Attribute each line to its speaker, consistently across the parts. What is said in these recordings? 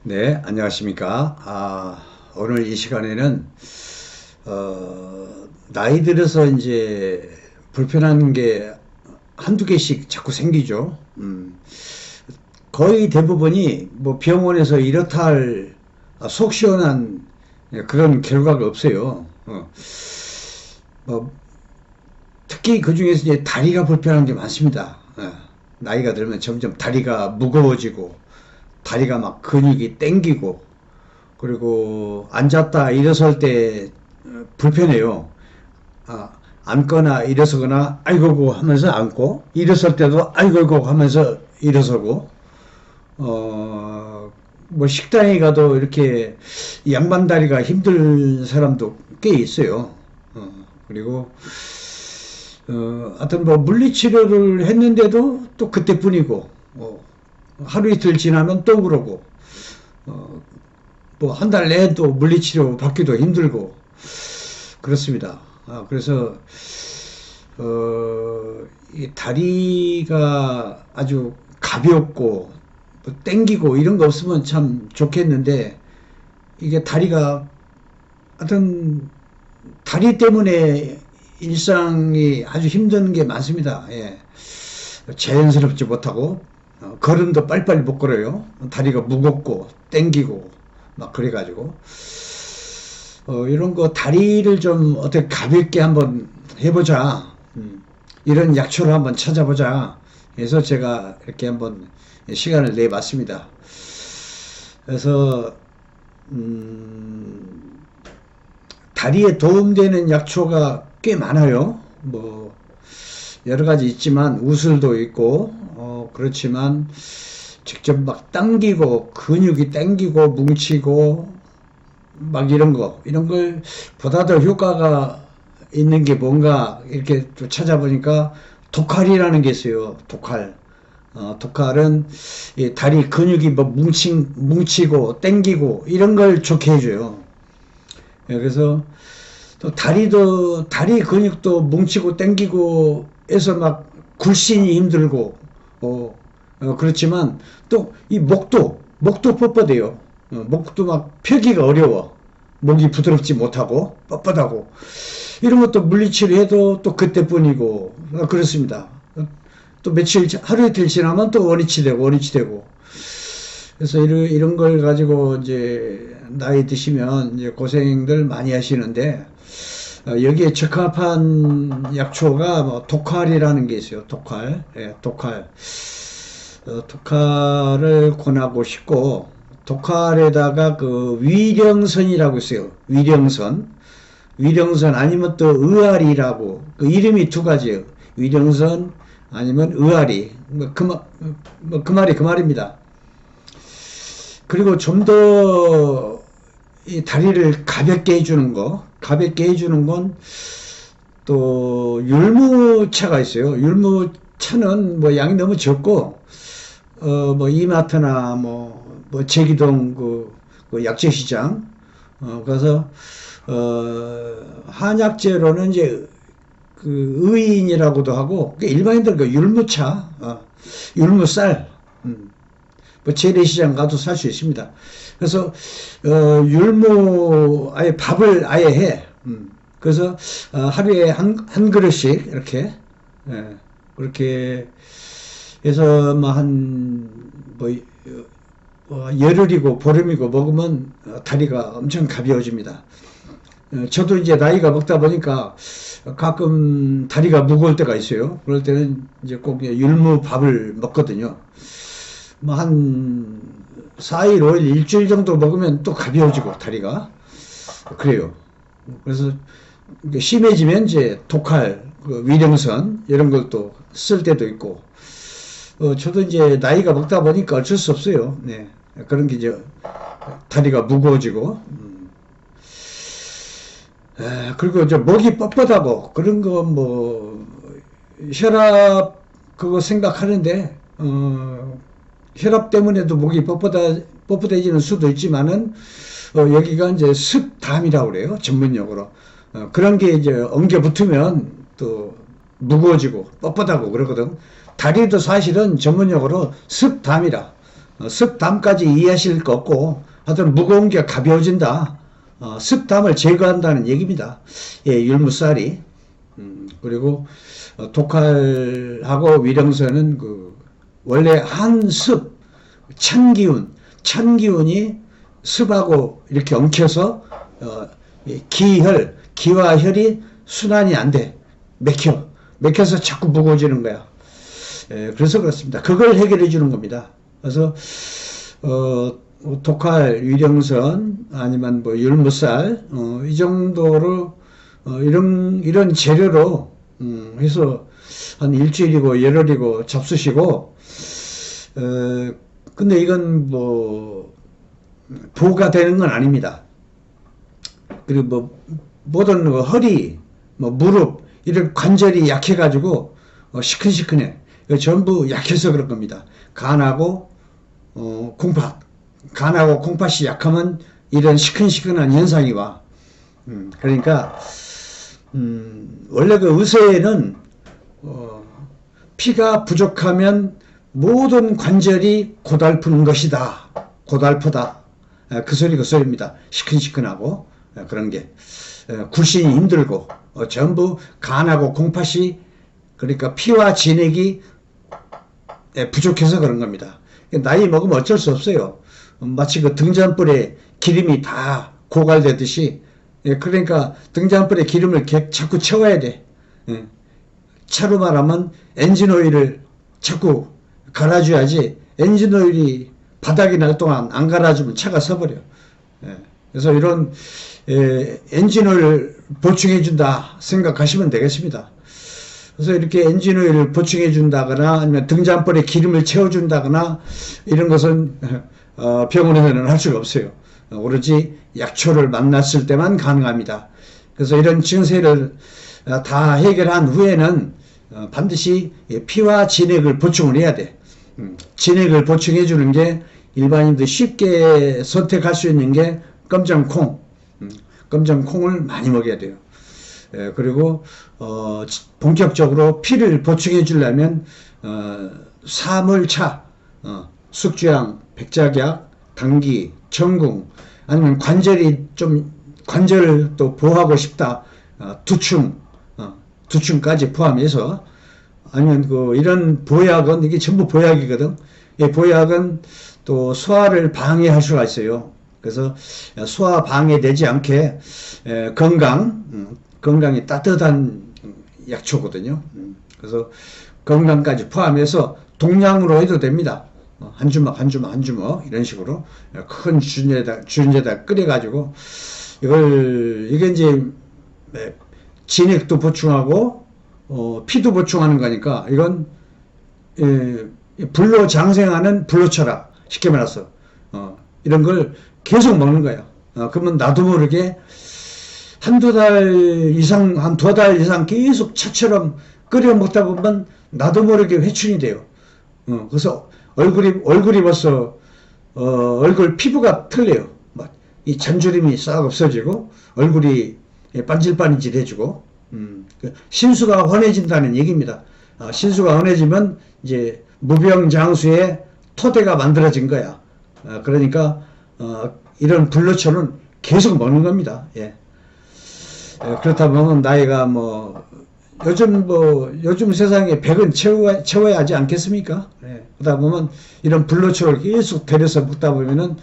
Speaker 1: 네, 안녕하십니까. 오늘 이 시간에는, 나이 들어서 이제 불편한 게 한두 개씩 자꾸 생기죠. 거의 대부분이 뭐 병원에서 이렇다 할 속 시원한 그런 결과가 없어요. 뭐 특히 그 중에서 이제 다리가 불편한 게 많습니다. 나이가 들면 점점 다리가 무거워지고, 다리가 막 근육이 땡기고, 그리고 앉았다 일어설 때 불편해요. 앉거나 일어서거나 아이고고 하면서 앉고, 일어설 때도 아이고고 하면서 일어서고, 뭐 식당에 가도 이렇게 양반 다리가 힘든 사람도 꽤 있어요. 그리고 하여튼 뭐 물리치료를 했는데도 또 그때뿐이고, 하루 이틀 지나면 또 그러고, 뭐 한 달 내에 또 물리치료 받기도 힘들고 그렇습니다. 그래서 이 다리가 아주 가볍고 뭐 땡기고 이런 거 없으면 참 좋겠는데, 이게 다리가 하여튼 다리 때문에 일상이 아주 힘든 게 많습니다. 예. 자연스럽지 못하고, 걸음도 빨리빨리 못 걸어요. 다리가 무겁고 땡기고 막 그래가지고, 이런 거 다리를 좀 어떻게 가볍게 한번 해보자, 이런 약초를 한번 찾아보자 해서 제가 이렇게 한번 시간을 내봤습니다. 그래서 다리에 도움되는 약초가 꽤 많아요. 뭐 여러 가지 있지만 우슬도 있고, 그렇지만 직접 막 당기고 근육이 당기고 뭉치고 막 이런 걸 보다 더 효과가 있는 게 뭔가 이렇게 또 찾아보니까 독칼이라는 게 있어요. 독칼. 독칼은 이 다리 근육이 뭐 뭉치고 당기고 이런 걸 좋게 해줘요. 예, 그래서 또 다리 근육도 뭉치고 당기고 해서 막 굴신이 힘들고, 그렇지만 또 이 목도 뻣뻣해요. 목도 막 펴기가 어려워. 목이 부드럽지 못하고 뻣뻣하고, 이런 것도 물리치료 해도 또 그때뿐이고, 그렇습니다. 또 하루 이틀 지나면 또 원위치 되고. 그래서 이런 걸 가지고 이제 나이 드시면 이제 고생들 많이 하시는데, 여기에 적합한 약초가 뭐 독칼이라는 게 있어요. 독칼. 예, 독칼. 독칼을 권하고 싶고, 독칼에다가 그 위령선이라고 있어요. 위령선 아니면 또 의아리라고, 그 이름이 두 가지예요. 위령선 아니면 의아리. 그 말입니다. 그리고 좀 더 이 다리를 가볍게 해주는 건 또 율무차가 있어요. 율무차는 뭐 양이 너무 적고, 뭐 이마트나 뭐 제기동 그 약재시장, 가서 한약재로는 이제 그 의인이라고도 하고, 일반인들 그 율무차, 율무쌀, 뭐 재래시장 가도 살 수 있습니다. 그래서 율무 아예 밥을 아예 해. 그래서 하루에 한 그릇씩 이렇게, 그렇게 해서 뭐 열흘이고 보름이고 먹으면 다리가 엄청 가벼워집니다. 저도 이제 나이가 먹다 보니까 가끔 다리가 무거울 때가 있어요. 그럴 때는 이제 꼭 율무 밥을 먹거든요. 뭐 한 4일, 5일, 일주일 정도 먹으면 또 가벼워지고 다리가 그래요. 그래서 심해지면 이제 독칼, 그 위령선 이런 걸 또 쓸 때도 있고, 저도 이제 나이가 먹다 보니까 어쩔 수 없어요. 네, 그런 게 이제 다리가 무거워지고, 그리고 이제 목이 뻣뻣하고 그런 거 뭐 혈압 그거 생각하는데, 혈압 때문에도 목이 뻣뻣해지는 수도 있지만은, 여기가 이제 습담이라고 그래요. 전문용어로. 그런 게 이제 엉겨 붙으면 또 무거워지고 뻣뻣하고 그러거든. 다리도 사실은 전문용어로 습담이라. 습담까지 이해하실 거 없고 하여튼 무거운 게 가벼워진다. 습담을 제거한다는 얘기입니다. 예, 율무살이. 그리고 독활하고 위령선은 원래 한습, 찬기운이 습하고 이렇게 엉켜서 기와 혈이 순환이 안 돼. 맥혀서 자꾸 무거워지는 거야. 그래서 그렇습니다. 그걸 해결해 주는 겁니다. 그래서 독활, 위령선 아니면 뭐 율무살 이 정도로 이런 재료로 해서 한 일주일이고 열흘이고 잡수시고 근데 이건 뭐 보가 되는 건 아닙니다. 그리고 뭐 모든 허리, 뭐 무릎 이런 관절이 약해가지고 시큰시큰해. 전부 약해서 그런 겁니다. 간하고 콩팥, 간하고 콩팥이 약하면 이런 시큰시큰한 현상이 와. 그러니까 원래 그 의사에는 피가 부족하면 모든 관절이 고달픈 것이다. 고달프다. 그 소리입니다. 시큰시큰하고 그런 게 굴신이 힘들고 전부 간하고 콩팥이 그러니까 피와 진액이 부족해서 그런 겁니다. 나이 먹으면 어쩔 수 없어요. 마치 그 등잔불에 기름이 다 고갈되듯이 그러니까 등잔불에 기름을 자꾸 채워야 돼. 차로 말하면 엔진오일을 자꾸 갈아줘야지 엔진오일이 바닥이 날 동안 안 갈아주면 차가 서버려. 그래서 이런 엔진오일을 보충해준다 생각하시면 되겠습니다. 그래서 이렇게 엔진오일을 보충해준다거나 아니면 등잔불에 기름을 채워준다거나 이런 것은 병원에서는 할 수가 없어요. 오로지 약초를 만났을 때만 가능합니다. 그래서 이런 증세를 다 해결한 후에는 반드시 피와 진액을 보충을 해야 돼. 진액을 보충해 주는 게 일반인들 쉽게 선택할 수 있는 게 검정콩. 검정콩을 많이 먹여야 돼요. 그리고 본격적으로 피를 보충해 주려면 사물차, 숙주양, 백작약, 당귀, 청궁 아니면 관절을 또 보호하고 싶다. 두충까지 포함해서 아니면 이런 보약은 이게 전부 보약이거든. 이 보약은 또 소화를 방해할 수가 있어요. 그래서 소화 방해되지 않게 건강이 따뜻한 약초거든요. 그래서 건강까지 포함해서 동량으로 해도 됩니다. 한 주먹 이런 식으로 큰 주전에다 끓여가지고 이게 이제 진액도 보충하고 피도 보충하는 거니까 이건 불로 장생하는 불로철학 쉽게 말해서 이런 걸 계속 먹는 거예요. 그러면 나도 모르게 한두 달 이상 계속 차처럼 끓여 먹다 보면 나도 모르게 회춘이 돼요. 그래서 얼굴이 벌써 얼굴 피부가 틀려요. 막 이 잔주림이 싹 없어지고 얼굴이 반질반질해지고 신수가 환해진다는 얘기입니다. 신수가 환해지면 이제 무병장수의 토대가 만들어진 거야. 그러니까 이런 불로초는 계속 먹는 겁니다. 예. 그렇다 보면 나이가 요즘 세상에 100은 채워야 하지 않겠습니까? 예. 그러다 보면 이런 불로초를 계속 데려서 먹다 보면은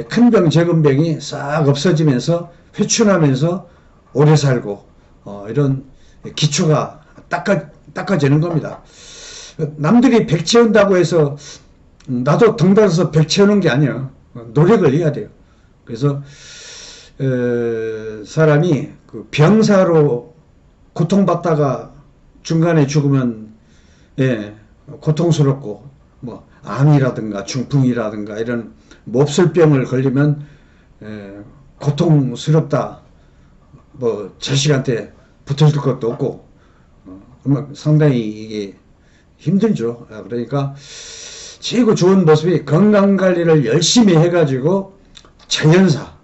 Speaker 1: 큰 병, 적은 병이 싹 없어지면서 회춘하면서 오래 살고 이런 기초가 닦아지는 겁니다. 남들이 100 채운다고 해서 나도 덩달아서 100 채우는 게 아니에요. 노력을 해야 돼요. 그래서 사람이 병사로 고통받다가 중간에 죽으면 고통스럽고 암이라든가 중풍이라든가 이런 몹쓸병을 걸리면 고통스럽다. 자식한테 붙어줄 것도 없고 상당히 이게 힘들죠. 그러니까 최고 좋은 모습이 건강관리를 열심히 해가지고 자연사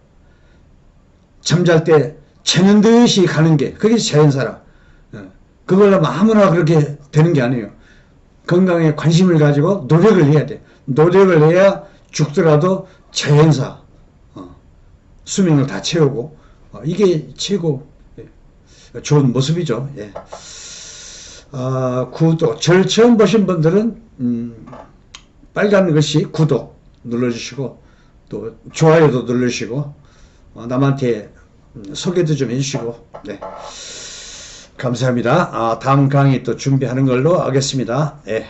Speaker 1: 잠잘 때 자는 듯이 가는 게 그게 자연사라. 그걸로 아무나 그렇게 되는 게 아니에요. 건강에 관심을 가지고 노력을 해야 돼. 노력을 해야 죽더라도 자연사 수명을 다 채우고 이게 최고 좋은 모습이죠. 예. 구독 절 처음 보신 분들은 빨간 것이 구독 눌러주시고 또 좋아요도 눌러주시고 남한테 소개도 좀 해주시고 네. 감사합니다. 다음 강의 또 준비하는 걸로 하겠습니다. 예.